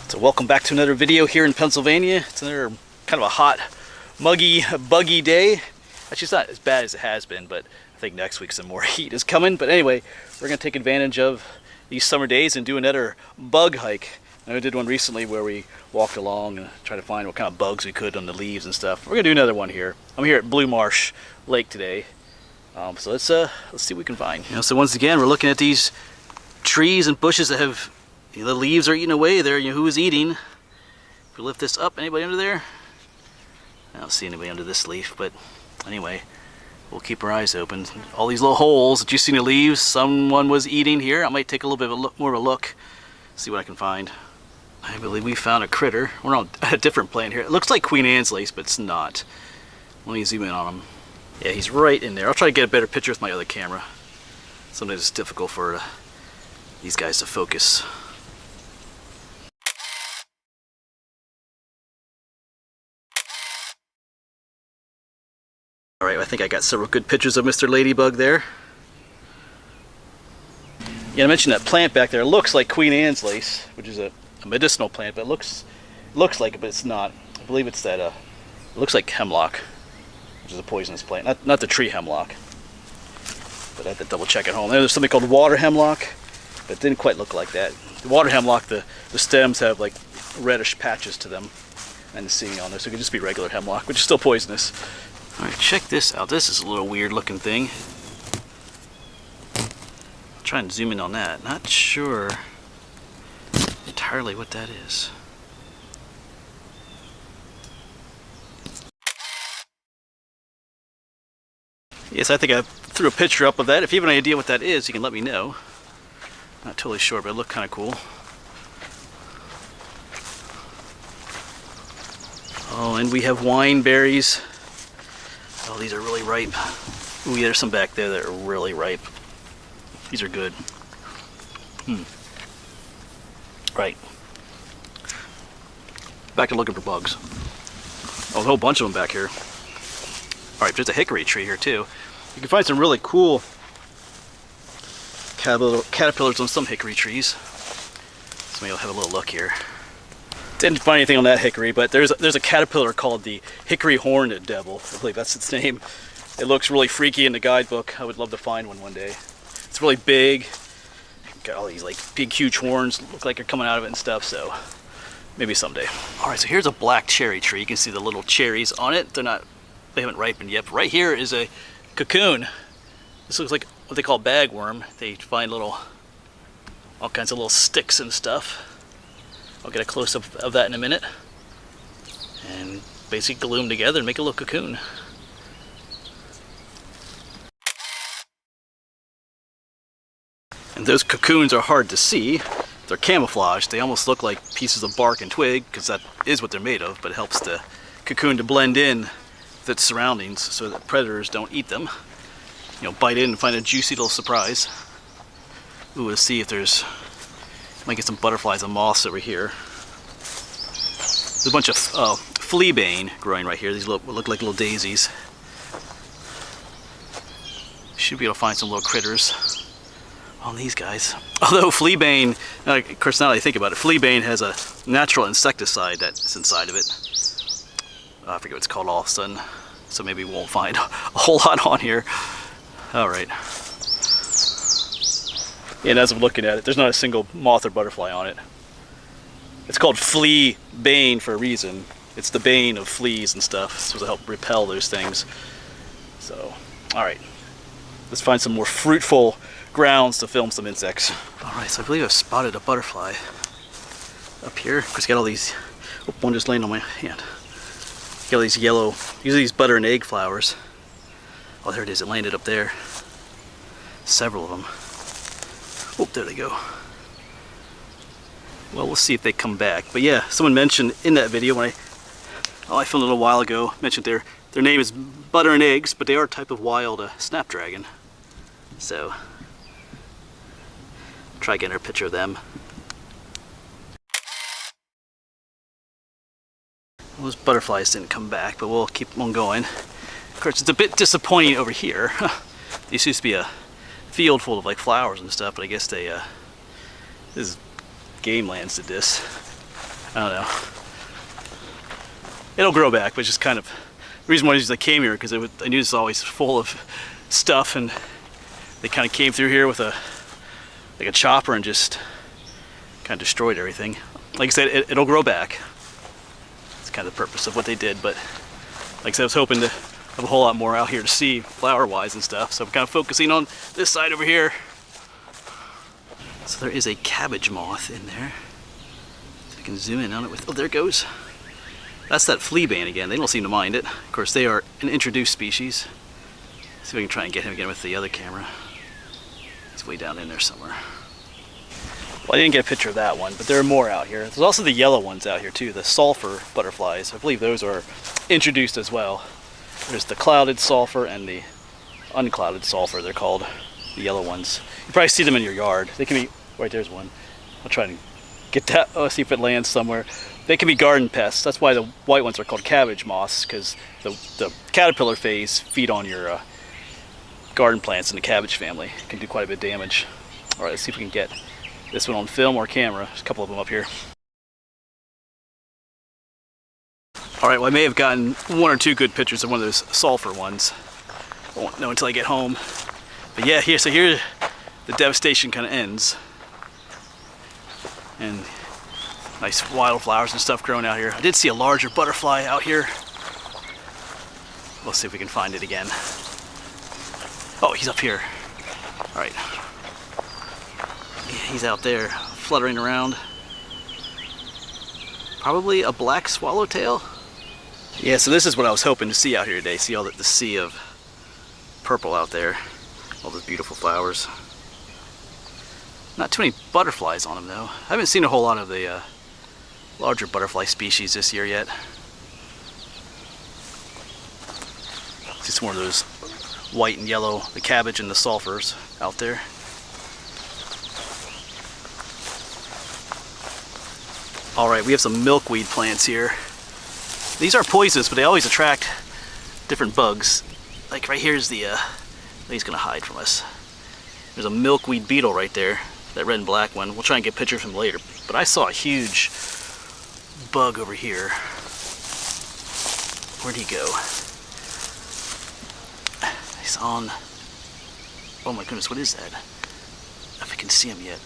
So welcome back to another video here in Pennsylvania. It's another kind of a hot, muggy, buggy day. Actually, it's not as bad as it has been, but I think next week some more heat is coming. But anyway, we're going to take advantage of these summer days and do another bug hike. And I did one recently where we walked along and tried to find what kind of bugs we could on the leaves and stuff. We're going to do another one here. I'm here at Blue Marsh Lake today. So let's see what we can find. So once again, we're looking at these trees and bushes that have, the leaves are eating away there. Who is eating? If we lift this up, anybody under there? I don't see anybody under this leaf, but anyway, we'll keep our eyes open. All these little holes that you see in the leaves, someone was eating here. I might take a little bit of more of a look, see what I can find. I believe we found a critter. We're on a different plant here. It looks like Queen Anne's lace, but it's not. Let me zoom in on him. Yeah, he's right in there. I'll try to get a better picture with my other camera. Sometimes it's difficult for these guys to focus. Alright, I think I got several good pictures of Mr. Ladybug there. Yeah, I mentioned that plant back there. It looks like Queen Anne's lace, which is a medicinal plant, but it looks like it, but it's not. I believe it's that, it looks like hemlock, which is a poisonous plant. Not the tree hemlock, but I had to double check at home. There's something called water hemlock, but it didn't quite look like that. The water hemlock, the stems have like reddish patches to them, and the seeing on there, so it could just be regular hemlock, which is still poisonous. Alright, check this out. This is a little weird looking thing. I'll try and zoom in on that. Not sure entirely what that is. Yes, I think I threw a picture up of that. If you have any idea what that is, you can let me know. Not totally sure, but it looked kind of cool. Oh, and we have wine berries. Oh, these are really ripe. Ooh, yeah, there's some back there that are really ripe. These are good. Right. Back to looking for bugs. Oh, there's a whole bunch of them back here. Alright, there's a hickory tree here too. You can find some really cool caterpillars on some hickory trees. So maybe I'll have a little look here. Didn't find anything on that hickory, but there's a caterpillar called the hickory horned devil. I believe that's its name. It looks really freaky in the guidebook. I would love to find one day. It's really big. Got all these like big huge horns, look like they're coming out of it and stuff, so maybe someday. Alright, so here's a black cherry tree. You can see the little cherries on it. They haven't ripened yet, but right here is a cocoon. This looks like what they call bagworm. They find all kinds of little sticks and stuff. I'll get a close-up of that in a minute. And basically glue them together and make a little cocoon. And those cocoons are hard to see. They're camouflaged. They almost look like pieces of bark and twig, because that is what they're made of, but it helps the cocoon to blend in with its surroundings so that predators don't eat them. Bite in and find a juicy little surprise. Ooh, let's see if there's... Might get some butterflies and moths over here. There's a bunch of Flea Band growing right here. These look like little daisies. Should be able to find some little critters on these guys. Although Flea Band, of course now that I think about it, Flea Band has a natural insecticide that's inside of it. I forget what it's called all of a sudden. So maybe we won't find a whole lot on here. Alright. And as I'm looking at it, there's not a single moth or butterfly on it. It's called Flea Bane for a reason. It's the bane of fleas and stuff. It's supposed to help repel those things. So, alright. Let's find some more fruitful grounds to film some insects. Alright, so I believe I've spotted a butterfly up here. Of course, got all these... Oh, one just landed on my hand. Got all these yellow... Usually these butter and egg flowers. Oh, there it is. It landed up there. Several of them. Oh, there they go. Well, we'll see if they come back. But yeah, someone mentioned in that video when I filmed a little while ago, mentioned their name is butter and eggs, but they are a type of wild snapdragon. So, try getting a picture of them. Well, those butterflies didn't come back, but we'll keep on going. Of course, it's a bit disappointing over here. This used to be a field full of like flowers and stuff, but I guess this is Game Lands did this. I don't know. It'll grow back, but it's just kind of the reason why I came here because I knew it's always full of stuff, and they kind of came through here with a chopper and just kind of destroyed everything. Like I said, it'll grow back. It's kind of the purpose of what they did, but like I said, I was hoping to have a whole lot more out here to see flower-wise and stuff, so I'm kind of focusing on this side over here. So there is a cabbage moth in there. If I can zoom in on it with, oh, there it goes. That's that flea band again. They don't seem to mind it. Of course, they are an introduced species. See if I can try and get him again with the other camera. He's way down in there somewhere. Well, I didn't get a picture of that one, but there are more out here. There's also the yellow ones out here too, the sulfur butterflies. I believe those are introduced as well. There's the clouded sulfur and the unclouded sulfur, they're called, the yellow ones. You probably see them in your yard. They can be, right there's one. I'll try and get that, oh, see if it lands somewhere. They can be garden pests. That's why the white ones are called cabbage moths, because the caterpillar phase feed on your garden plants in the cabbage family. It can do quite a bit of damage. All right, let's see if we can get this one on film or camera. There's a couple of them up here. All right, well, I may have gotten one or two good pictures of one of those sulfur ones. I won't know until I get home. But yeah, here the devastation kind of ends. And nice wildflowers and stuff growing out here. I did see a larger butterfly out here. We'll see if we can find it again. Oh, he's up here. All right. Yeah, he's out there fluttering around. Probably a black swallowtail. Yeah, so this is what I was hoping to see out here today. See all the sea of purple out there. All those beautiful flowers. Not too many butterflies on them though. I haven't seen a whole lot of the larger butterfly species this year yet. Just more of those white and yellow, the cabbage and the sulfurs out there. Alright, we have some milkweed plants here. These are poisonous, but they always attract different bugs. Like right here's the, he's gonna hide from us. There's a milkweed beetle right there, that red and black one. We'll try and get a picture of him later. But I saw a huge bug over here. Where'd he go? He's on, oh my goodness, what is that? If I can see him yet.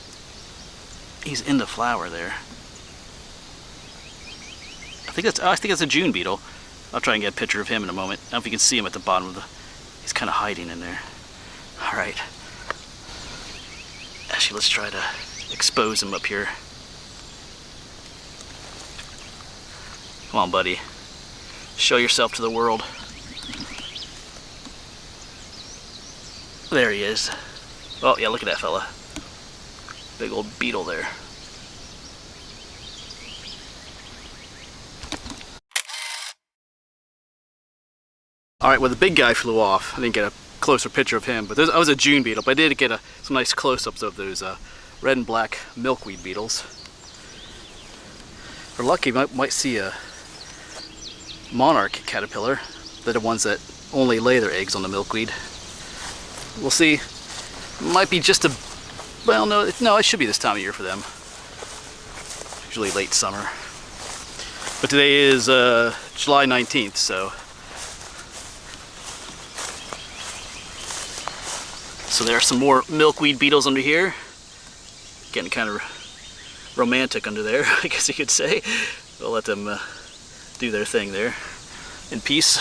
He's in the flower there. I think that's a June beetle. I'll try and get a picture of him in a moment. I don't know if you can see him at the bottom of the, he's kind of hiding in there. All right. Actually, let's try to expose him up here. Come on, buddy. Show yourself to the world. There he is. Oh, yeah, look at that fella. Big old beetle there. Alright, well, the big guy flew off. I didn't get a closer picture of him, but that was a June beetle. But I did get some nice close-ups of those red and black milkweed beetles. For luck, you might see a monarch caterpillar. They're the ones that only lay their eggs on the milkweed. We'll see. Might be just a, well, no, it should be this time of year for them. Usually late summer. But today is July 19th, so. So there are some more milkweed beetles under here. Getting kind of romantic under there, I guess you could say. We'll let them do their thing there in peace.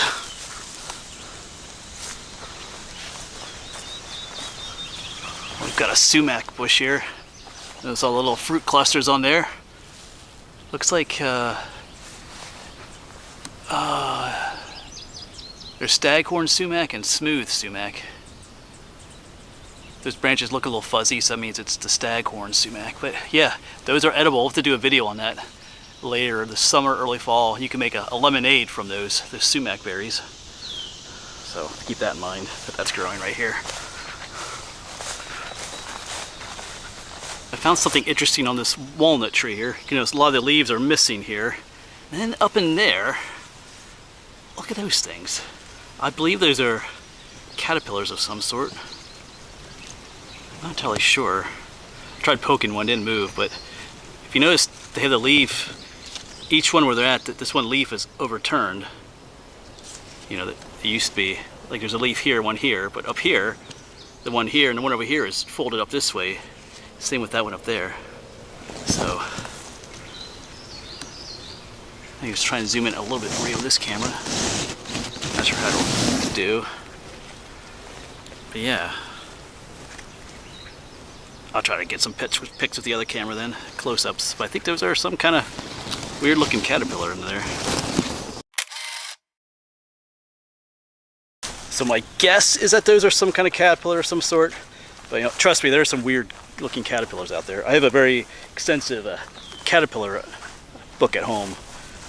We've got a sumac bush here. There's all the little fruit clusters on there. Looks like there's staghorn sumac and smooth sumac. Those branches look a little fuzzy, so that means it's the staghorn sumac. But yeah, those are edible. We'll have to do a video on that later this summer, early fall. You can make a lemonade from those sumac berries. So keep that in mind, that's growing right here. I found something interesting on this walnut tree here. You know, a lot of the leaves are missing here. And then up in there, look at those things. I believe those are caterpillars of some sort. I'm not entirely sure. I tried poking one, didn't move, but if you notice, they have the leaf each one where they're at, this one leaf is overturned. You know, that it used to be, like there's a leaf here, one here, but up here, the one here and the one over here is folded up this way. Same with that one up there. So, I was trying to zoom in a little bit for you on this camera. Not sure how to do. But yeah. I'll try to get some pics with the other camera then, close-ups. But I think those are some kind of weird-looking caterpillar in there. So my guess is that those are some kind of caterpillar of some sort. But you know, trust me, there are some weird-looking caterpillars out there. I have a very extensive caterpillar book at home.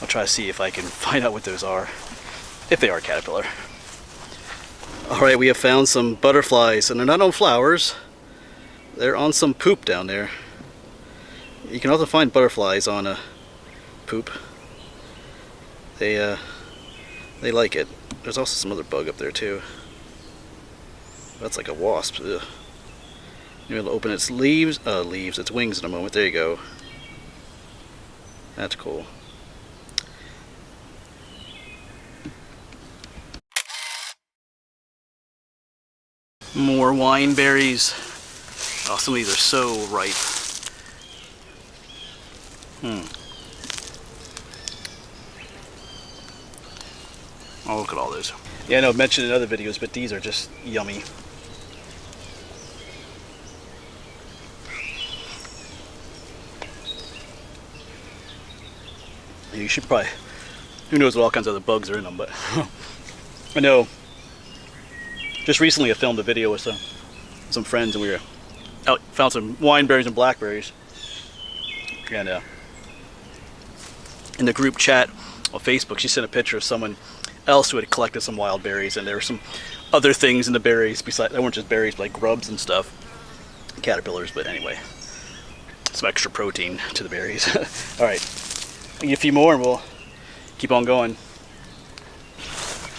I'll try to see if I can find out what those are, if they are caterpillar. Alright, we have found some butterflies, and they're not on flowers. They're on some poop down there. You can also find butterflies on a poop. They like it. There's also some other bug up there too. That's like a wasp. Ugh. Maybe it'll open its its wings in a moment. There you go. That's cool. More wine berries. Oh, some of these are so ripe. Oh, look at all those. Yeah, I know I've mentioned in other videos, but these are just yummy. You should probably, who knows what all kinds of other bugs are in them, but I know just recently I filmed a video with some friends, and we were out, found some wine berries and blackberries, and in the group chat on Facebook she sent a picture of someone else who had collected some wild berries, and there were some other things in the berries besides, they weren't just berries but like grubs and stuff, caterpillars, but anyway, some extra protein to the berries. Alright, I'll get a few more and we'll keep on going.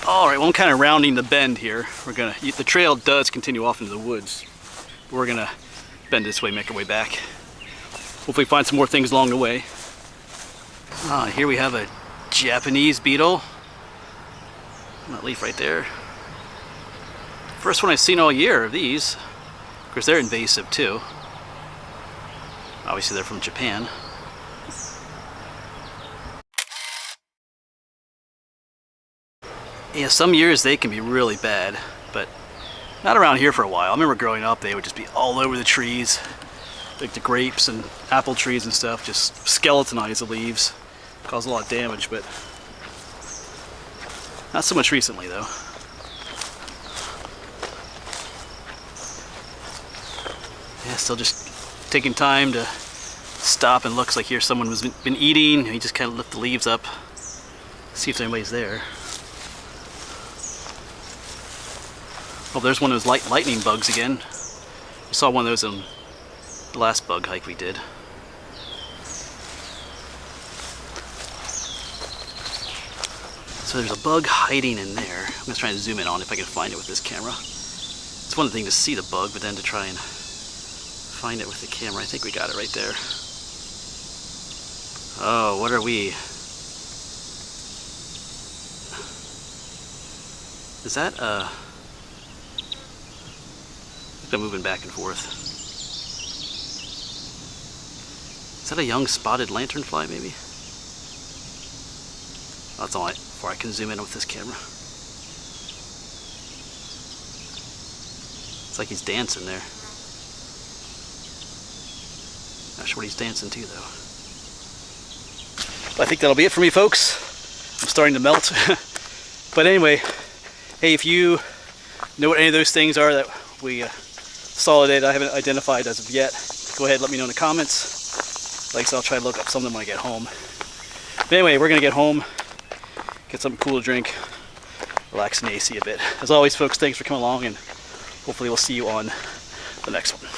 Alright, well I'm kind of rounding the bend here. The trail does continue off into the woods. We're gonna bend this way, make our way back. Hopefully find some more things along the way. Here we have a Japanese beetle. That leaf right there. First one I've seen all year of these. Of course they're invasive too. Obviously they're from Japan. Yeah, some years they can be really bad, but not around here for a while. I remember growing up, they would just be all over the trees, like the grapes and apple trees and stuff, just skeletonize the leaves, cause a lot of damage, but not so much recently though. Yeah, still just taking time to stop and looks like here someone has been eating. You just kind of lift the leaves up, see if anybody's there. Oh, there's one of those lightning bugs again. We saw one of those on the last bug hike we did. So there's a bug hiding in there. I'm going to try and zoom in on it if I can find it with this camera. It's one thing to see the bug, but then to try and find it with the camera. I think we got it right there. Oh, what are we? Is that they're moving back and forth. Is that a young spotted lanternfly maybe? That's all before I can zoom in with this camera. It's like he's dancing there. Not sure what he's dancing to though. But I think that'll be it for me, folks. I'm starting to melt. But anyway, hey, if you know what any of those things are that we saw today that I haven't identified as of yet, go ahead and let me know in the comments. Like I said, I'll try to look up some of them when I get home. But anyway, we're going to get home, get something cool to drink, relax in the AC a bit. As always, folks, thanks for coming along, and hopefully we'll see you on the next one.